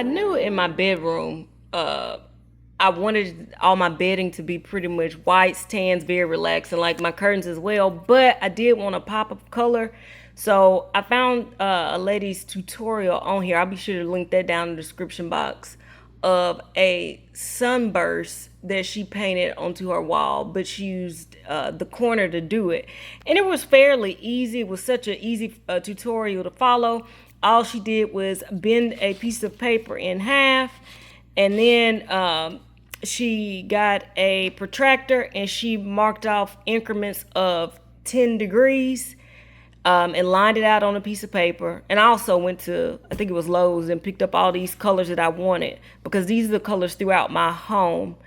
I knew in my bedroom, I wanted all my bedding to be pretty much whites, tans, very relaxing, like my curtains as well. But I did want a pop of color. So I found a lady's tutorial on here. I'll be sure to link that down in the description box of a sunburst that she painted onto her wall, but she used the corner to do it. And it was fairly easy. It was such an easy tutorial to follow. All she did was bend a piece of paper in half, and then she got a protractor and she marked off increments of 10 degrees and lined it out on a piece of paper. And I also went to, I think it was Lowe's, and picked up all these colors that I wanted, because these are the colors throughout my home,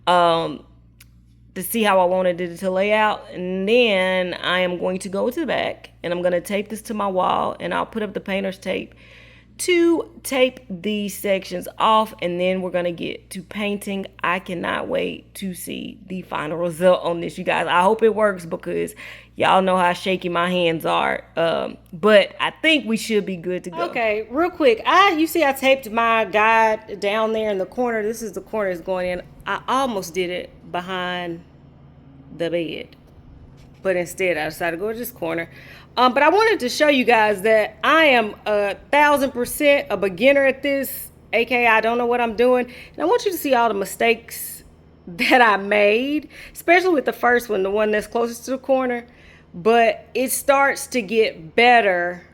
to see how I wanted it to lay out. And then I am going to go to the back and I'm going to tape this to my wall, and I'll put up the painter's tape to tape these sections off, and then we're gonna get to painting. I cannot wait to see the final result on this, you guys. I hope it works, because y'all know how shaky my hands are, but I think we should be good to go. Okay, real quick, you see I taped my guide down there in the corner. This is the corner it's going in. I almost did it behind the bed, but instead I decided to go to this corner. But I wanted to show you guys that I am 1,000% a beginner at this, aka I don't know what I'm doing. And I want you to see all the mistakes that I made, especially with the first one, the one that's closest to the corner. But it starts to get better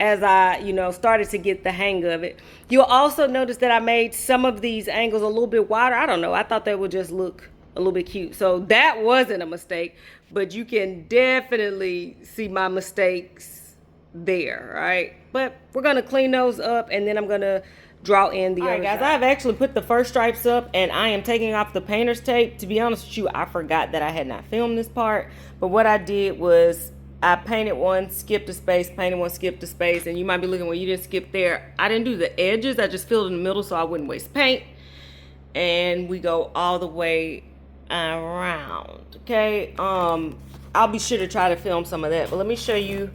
as I, started to get the hang of it. You'll also notice that I made some of these angles a little bit wider. I don't know. I thought that would just look a little bit cute. So that wasn't a mistake, but you can definitely see my mistakes there, right? But we're gonna clean those up, and then I'm gonna draw in the other guys. I've actually put the first stripes up, and I am taking off the painter's tape. To be honest with you, I forgot that I had not filmed this part, but what I did was I painted one, skipped a space, painted one, skipped a space. And you might be looking, well, you didn't skip there. I didn't do the edges, I just filled in the middle so I wouldn't waste paint. And we go all the way around. Okay, I'll be sure to try to film some of that, but let me show you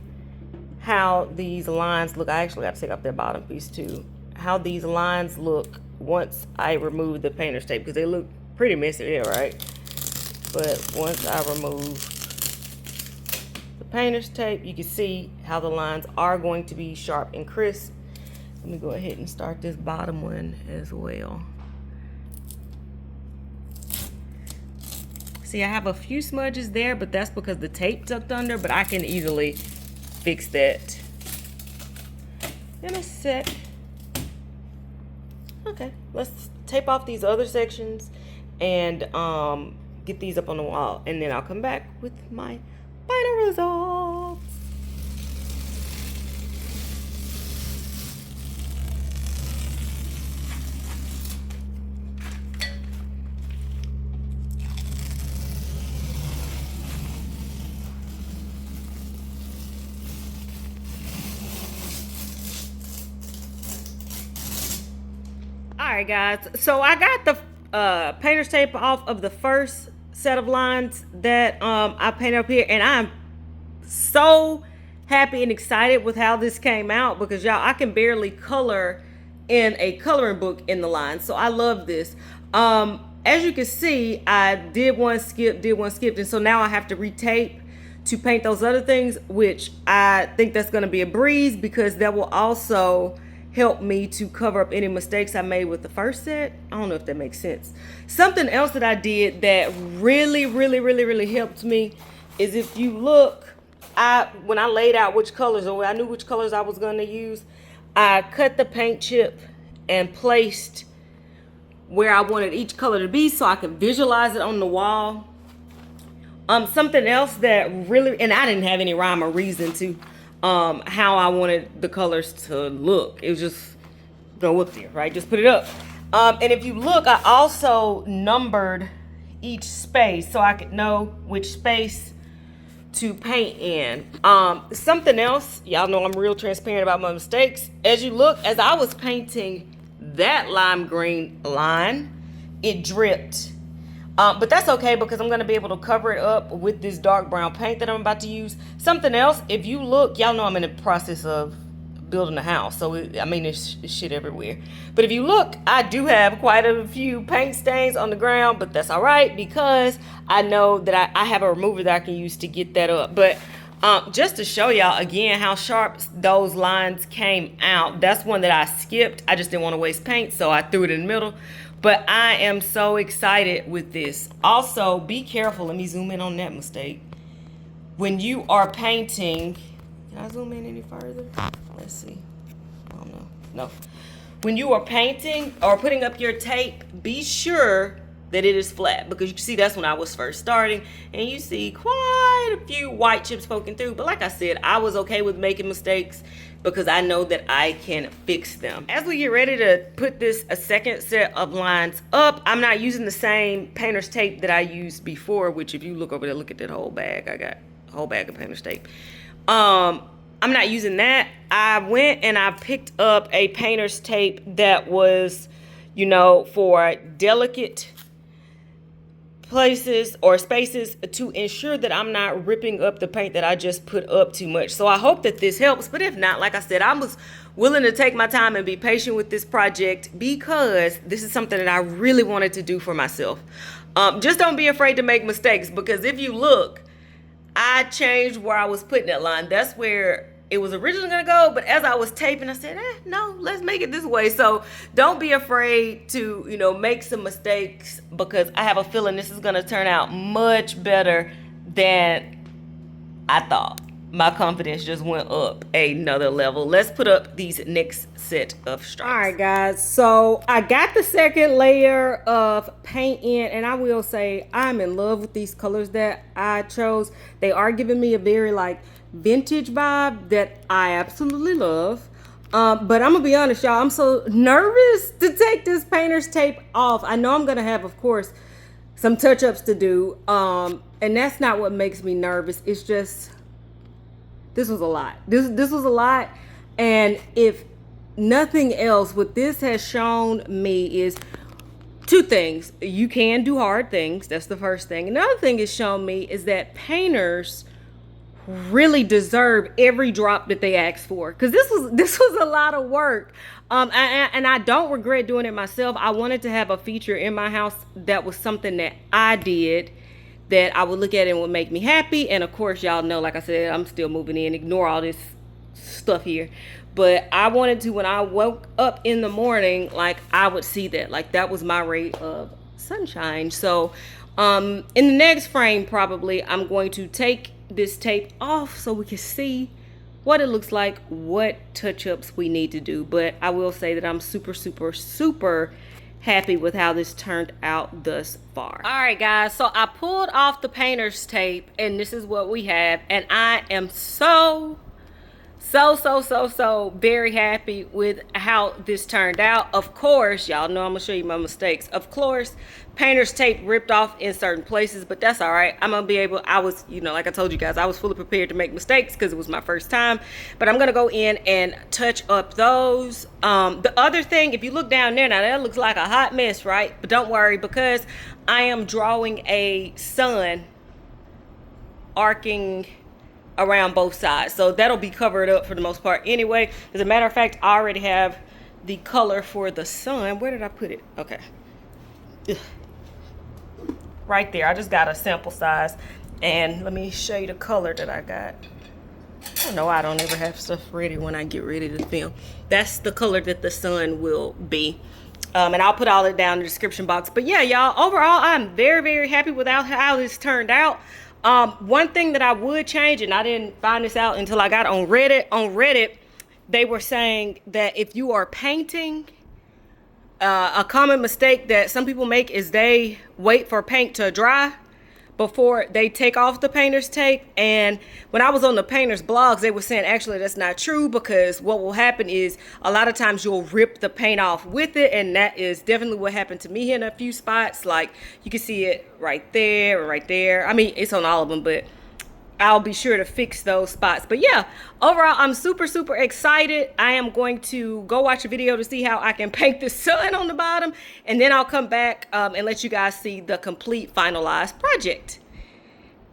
how these lines look. I actually got to take off that bottom piece too. How these lines look once I remove the painter's tape, because they look pretty messy there, right? But once I remove the painter's tape, you can see how the lines are going to be sharp and crisp. Let me go ahead and start this bottom one as well. See, I have a few smudges there, but that's because the tape tucked under, but I can easily fix that in a sec. Okay, let's tape off these other sections and get these up on the wall, and then I'll come back with my final results. Alright guys, so I got the painter's tape off of the first set of lines that I painted up here, and I'm so happy and excited with how this came out, because y'all, I can barely color in a coloring book in the lines, so I love this. As you can see, I did one skip, and so now I have to retape to paint those other things, which I think that's going to be a breeze, because that will also help me to cover up any mistakes I made with the first set. I don't know if that makes sense. Something else that I did that really helped me is, if you look, when I laid out which colors, or I knew which colors I was going to use, I cut the paint chip and placed where I wanted each color to be so I could visualize it on the wall. Something else that really, and I didn't have any rhyme or reason to how I wanted the colors to look. It was just go up there, right? Just put it up. And if you look, I also numbered each space so I could know which space to paint in. Something else, y'all know I'm real transparent about my mistakes. As you look, as I was painting that lime green line, it dripped. But that's okay, because I'm going to be able to cover it up with this dark brown paint that I'm about to use. Something else, if you look, y'all know I'm in the process of building a house. So, I mean, it's shit everywhere. But if you look, I do have quite a few paint stains on the ground, but that's all right because I know that I have a remover that I can use to get that up. But just to show y'all again how sharp those lines came out, that's one that I skipped. I just didn't want to waste paint, so I threw it in the middle. But I am so excited with this. Also, be careful. Let me zoom in on that mistake. When you are painting, can I zoom in any further? Let's see. I don't know. No. When you are painting or putting up your tape, be sure that it is flat, because you can see that's when I was first starting and you see quite a few white chips poking through. But like I said, I was okay with making mistakes because I know that I can fix them. As we get ready to put a second set of lines up, I'm not using the same painter's tape that I used before, which if you look over there, look at that whole bag. I got a whole bag of painter's tape. I'm not using that. I went and I picked up a painter's tape that was, you know, for delicate places or spaces to ensure that I'm not ripping up the paint that I just put up too much. So I hope that this helps, but if not, like I said, I was willing to take my time and be patient with this project because this is something that I really wanted to do for myself. Just don't be afraid to make mistakes, because if you look, I changed where I was putting that line. That's where it was originally gonna go, but as I was taping, I said, no, let's make it this way. So don't be afraid to, you know, make some mistakes, because I have a feeling this is gonna turn out much better than I thought. My confidence just went up another level. Let's put up these next set of stripes. All right, guys, so I got the second layer of paint in, and I will say I'm in love with these colors that I chose. They are giving me a very like vintage vibe that I absolutely love. But I'm gonna be honest, y'all, I'm so nervous to take this painter's tape off. I know I'm gonna have, of course, some touch-ups to do, and that's not what makes me nervous. It's just this was a lot. This was a lot, and if nothing else, what this has shown me is two things. You can do hard things. That's the first thing. Another thing it's shown me is that painters really deserve every drop that they asked for, because this was a lot of work, and I don't regret doing it myself. I wanted to have a feature in my house that was something that I did that I would look at and would make me happy. And of course, y'all know, like I said, I'm still moving in, ignore all this stuff here, but I wanted to, when I woke up in the morning, like I would see that, like that was my ray of sunshine. So in the next frame, probably I'm going to take this tape off so we can see what it looks like, what touch-ups we need to do. But I will say that I'm super happy with how this turned out thus far. All right, guys, so I pulled off the painter's tape and this is what we have, and I am so very happy with how this turned out. Of course, y'all know I'm gonna show you my mistakes. Of course, painter's tape ripped off in certain places, but that's all right. I'm gonna be able, I was, you know, like I told you guys, I was fully prepared to make mistakes because it was my first time, but I'm gonna go in and touch up those. The other thing, if you look down there, now that looks like a hot mess, right? But don't worry, because I am drawing a sun arcing around both sides, so that'll be covered up for the most part anyway. As a matter of fact, I already have the color for the sun. Where did I put it? Okay. Ugh. Right there. I just got a sample size, and let me show you the color that I got. I don't know, I don't ever have stuff ready when I get ready to film. That's the color that the sun will be. And I'll put all it down in the description box. But yeah, y'all, overall, I'm very happy with how this turned out. One thing that I would change, and I didn't find this out until I got on Reddit, they were saying that if you are painting, a common mistake that some people make is they wait for paint to dry before they take off the painter's tape. And when I was on the painter's blogs, they were saying actually that's not true, because what will happen is a lot of times you'll rip the paint off with it, and that is definitely what happened to me in a few spots. Like you can see it right there or right there. I mean, it's on all of them, but I'll be sure to fix those spots. But yeah, overall, I'm super excited. I am going to go watch a video to see how I can paint the sun on the bottom, and then I'll come back and let you guys see the complete finalized project.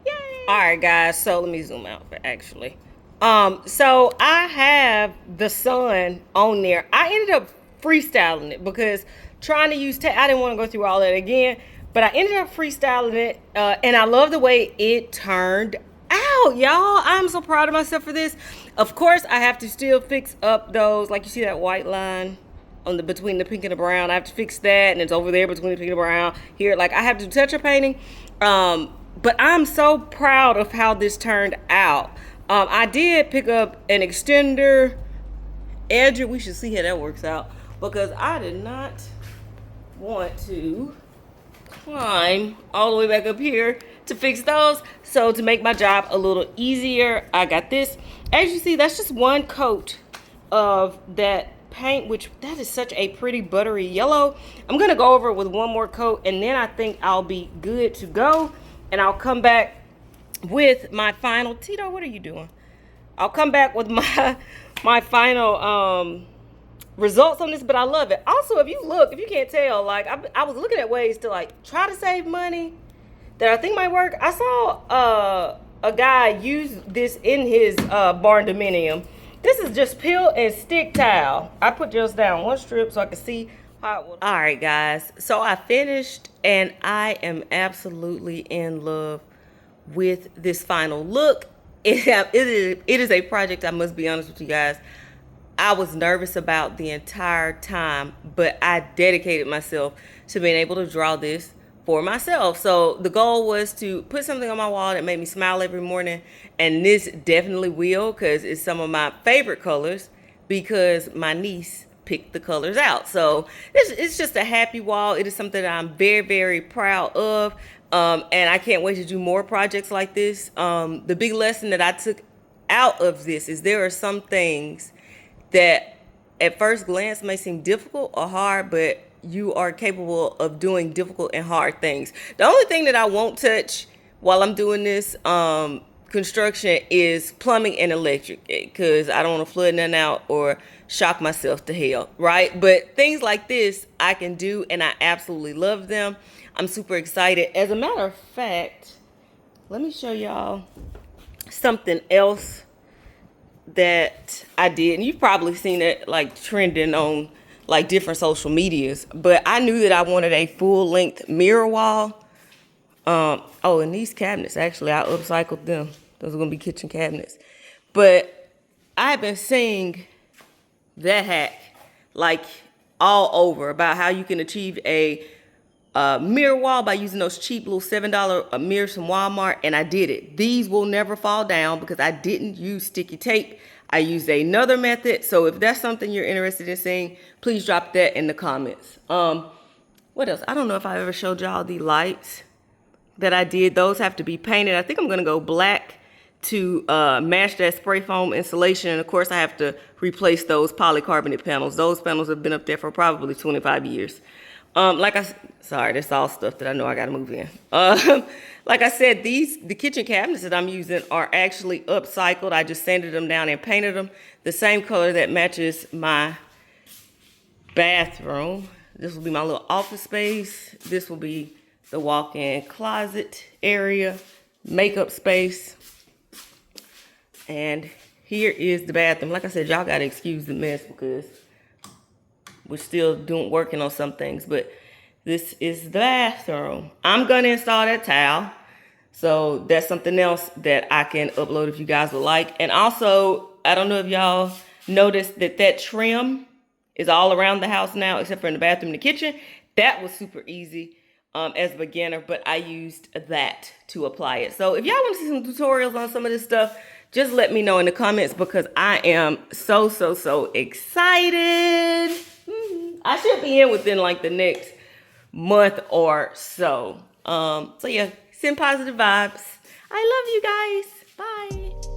Yay! All right, guys, so let me zoom out actually. So I have the sun on there. I ended up freestyling it because trying to use I didn't want to go through all that again, but I ended up freestyling it, and I love the way it turned out, y'all. I'm so proud of myself for this. Of course, I have to still fix up those, like you see that white line on the between the pink and the brown. I have to fix that, and it's over there between the pink and the brown. Here, like I have to do touch-up painting. But I'm so proud of how this turned out. I did pick up an extender edger. We should see how that works out because I did not want to climb all the way back up here to fix those. So to make my job a little easier, I got this. As you see, that's just one coat of that paint, which that is such a pretty buttery yellow. I'm gonna go over it with one more coat, and then I think I'll be good to go. And I'll come back with my final, Tito, what are you doing? I'll come back with my final results on this, but I love it. Also, if you can't tell, like I was looking at ways to like try to save money that I think might work. I saw a guy use this in his barndominium. This is just peel and stick tile. I put just down one strip so I can see how it will. All right, guys. So I finished, and I am absolutely in love with this final look. It is a project, I must be honest with you guys, I was nervous about the entire time, but I dedicated myself to being able to draw this for myself. So the goal was to put something on my wall that made me smile every morning, and this definitely will, because it's some of my favorite colors because my niece picked the colors out. So it's just a happy wall. It is something that I'm very, very proud of. And I can't wait to do more projects like this. The big lesson that I took out of this is there are some things that at first glance may seem difficult or hard, but you are capable of doing difficult and hard things. The only thing that I won't touch while I'm doing this construction is plumbing and electric, because I don't want to flood nothing out or shock myself to hell, right? But things like this I can do, and I absolutely love them. I'm super excited. As a matter of fact, let me show y'all something else that I did, and you've probably seen it like trending on like different social medias, but I knew that I wanted a full-length mirror wall. Oh, and these cabinets, actually, I upcycled them. Those are gonna be kitchen cabinets. But I've been seeing that hack like all over about how you can achieve a mirror wall by using those cheap little $7 mirrors from Walmart, and I did it. These will never fall down because I didn't use sticky tape. I used another method. So if that's something you're interested in seeing, please drop that in the comments. What else? I don't know if I ever showed y'all the lights that I did. Those have to be painted. I think I'm gonna go black to match that spray foam insulation. And of course I have to replace those polycarbonate panels. Those panels have been up there for probably 25 years. Sorry, that's all stuff that I know I gotta move in. Like I said, the kitchen cabinets that I'm using are actually upcycled. I just sanded them down and painted them the same color that matches my bathroom. This will be my little office space. This will be the walk-in closet area, makeup space. And here is the bathroom. Like I said, y'all gotta excuse the mess because we're still working on some things, but this is the bathroom. I'm gonna install that towel. So that's something else that I can upload if you guys would like. And also, I don't know if y'all noticed that trim is all around the house now, except for in the bathroom and the kitchen. That was super easy as a beginner, but I used that to apply it. So if y'all want to see some tutorials on some of this stuff, just let me know in the comments because I am so excited. I should be in within like the next month or so. So yeah, send positive vibes. I love you guys. Bye.